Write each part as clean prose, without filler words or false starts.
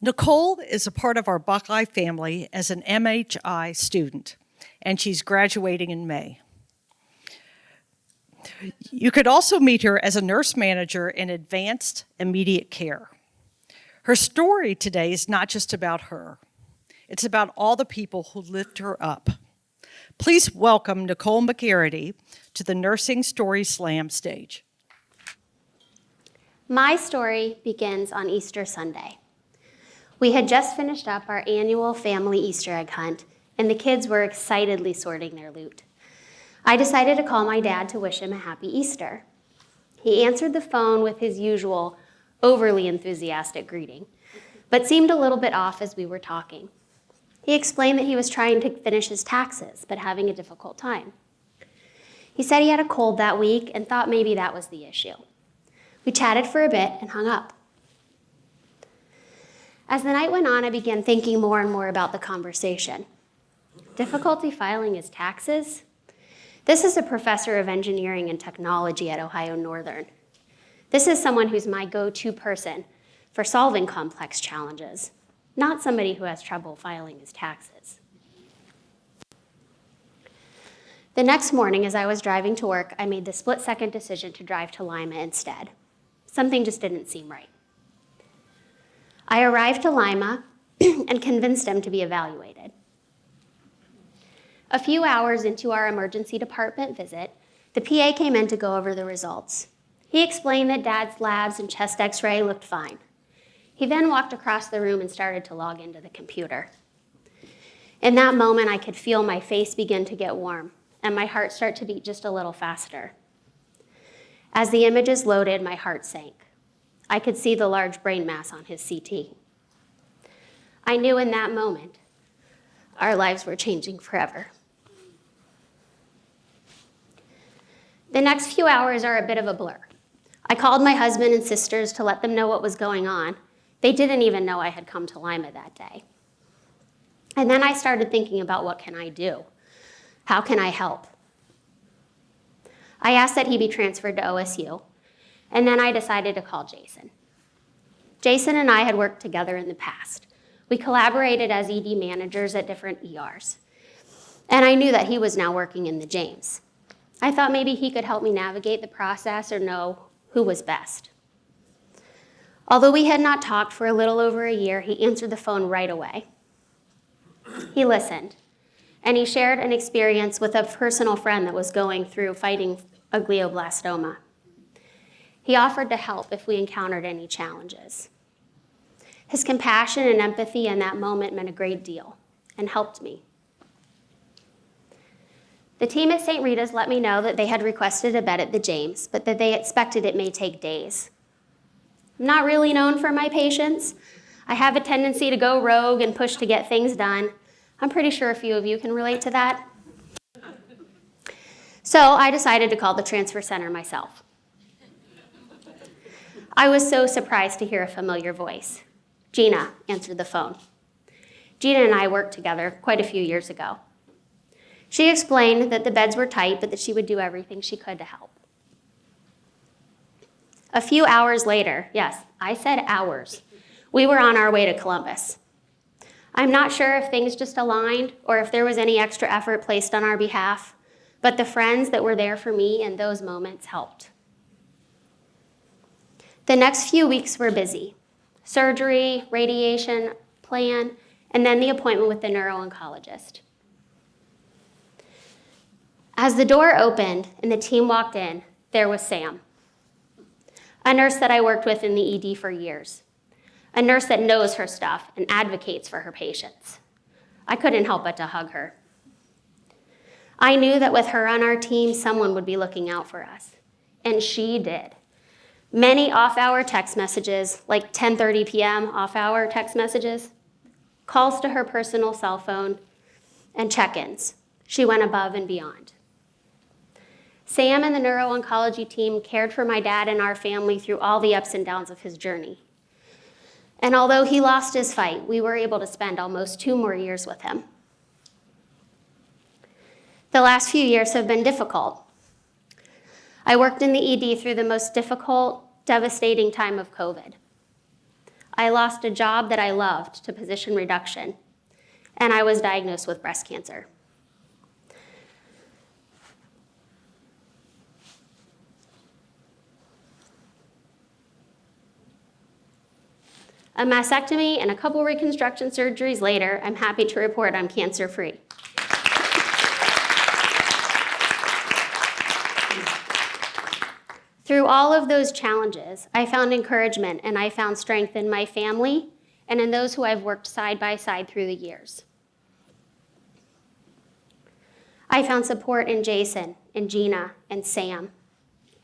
Nicole is a part of our Buckeye family as an MHI student, and she's graduating in May. You could also meet her as a nurse manager in advanced immediate care. Her story today is not just about her. It's about all the people who lift her up. Please welcome Nicole McGarity to the Nursing Story Slam stage. My story begins on Easter Sunday. We had just finished up our annual family Easter egg hunt, and the kids were excitedly sorting their loot. I decided to call my dad to wish him a happy Easter. He answered the phone with his usual overly enthusiastic greeting, but seemed a little bit off as we were talking. He explained that he was trying to finish his taxes, but having a difficult time. He said he had a cold that week and thought maybe that was the issue. We chatted for a bit and hung up. As the night went on, I began thinking more and more about the conversation. Difficulty filing his taxes? This is a professor of engineering and technology at Ohio Northern. This is someone who's my go-to person for solving complex challenges, not somebody who has trouble filing his taxes. The next morning, as I was driving to work, I made the split-second decision to drive to Lima instead. Something just didn't seem right. I arrived to Lima and convinced him to be evaluated. A few hours into our emergency department visit, the PA came in to go over the results. He explained that Dad's labs and chest x-ray looked fine. He then walked across the room and started to log into the computer. In that moment, I could feel my face begin to get warm and my heart start to beat just a little faster. As the images loaded, my heart sank. I could see the large brain mass on his CT. I knew in that moment, our lives were changing forever. The next few hours are a bit of a blur. I called my husband and sisters to let them know what was going on. They didn't even know I had come to Lima that day. And then I started thinking about what can I do? How can I help? I asked that he be transferred to OSU, and then I decided to call Jason. Jason and I had worked together in the past. We collaborated as ED managers at different ERs, and I knew that he was now working in the James. I thought maybe he could help me navigate the process or know who was best. Although we had not talked for a little over a year, he answered the phone right away. He listened, and he shared an experience with a personal friend that was going through fighting a glioblastoma. He offered to help if we encountered any challenges. His compassion and empathy in that moment meant a great deal and helped me. The team at St. Rita's let me know that they had requested a bed at the James, but that they expected it may take days. I'm not really known for my patience. I have a tendency to go rogue and push to get things done. I'm pretty sure a few of you can relate to that. So I decided to call the transfer center myself. I was so surprised to hear a familiar voice. Gina answered the phone. Gina and I worked together quite a few years ago. She explained that the beds were tight, but that she would do everything she could to help. A few hours later, yes, I said hours, we were on our way to Columbus. I'm not sure if things just aligned or if there was any extra effort placed on our behalf, but the friends that were there for me in those moments helped. The next few weeks were busy. Surgery, radiation plan, and then the appointment with the neuro-oncologist. As the door opened and the team walked in, there was Sam, a nurse that I worked with in the ED for years, a nurse that knows her stuff and advocates for her patients. I couldn't help but to hug her. I knew that with her on our team, someone would be looking out for us, and she did. Many off-hour text messages, like 10:30 p.m. off-hour text messages, calls to her personal cell phone, and check-ins. She went above and beyond. Sam and the neuro-oncology team cared for my dad and our family through all the ups and downs of his journey. And although he lost his fight, we were able to spend almost 2 more years with him. The last few years have been difficult. I worked in the ED through the most difficult, devastating time of COVID. I lost a job that I loved to position reduction, and I was diagnosed with breast cancer. A mastectomy and a couple reconstruction surgeries later, I'm happy to report I'm cancer-free. Through all of those challenges, I found encouragement and I found strength in my family and in those who I've worked side by side through the years. I found support in Jason and Gina and Sam,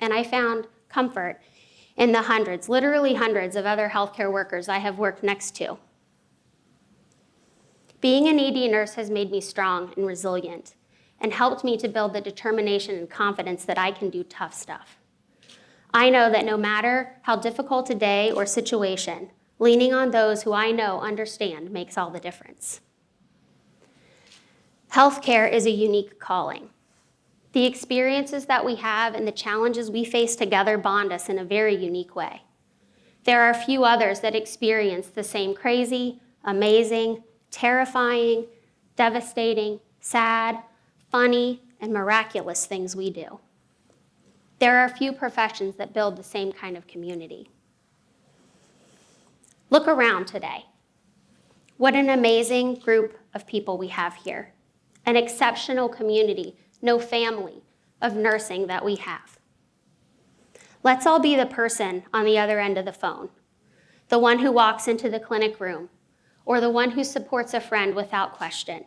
and I found comfort in the hundreds, literally hundreds of other healthcare workers I have worked next to. Being an ED nurse has made me strong and resilient and helped me to build the determination and confidence that I can do tough stuff. I know that no matter how difficult a day or situation, leaning on those who I know understand makes all the difference. Healthcare is a unique calling. The experiences that we have and the challenges we face together bond us in a very unique way. There are few others that experience the same crazy, amazing, terrifying, devastating, sad, funny, and miraculous things we do. There are few professions that build the same kind of community. Look around today. What an amazing group of people we have here. An exceptional community, no family of nursing that we have. Let's all be the person on the other end of the phone, the one who walks into the clinic room, or the one who supports a friend without question.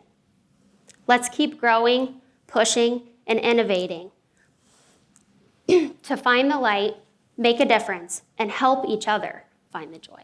Let's keep growing, pushing, and innovating to find the light, make a difference, and help each other find the joy.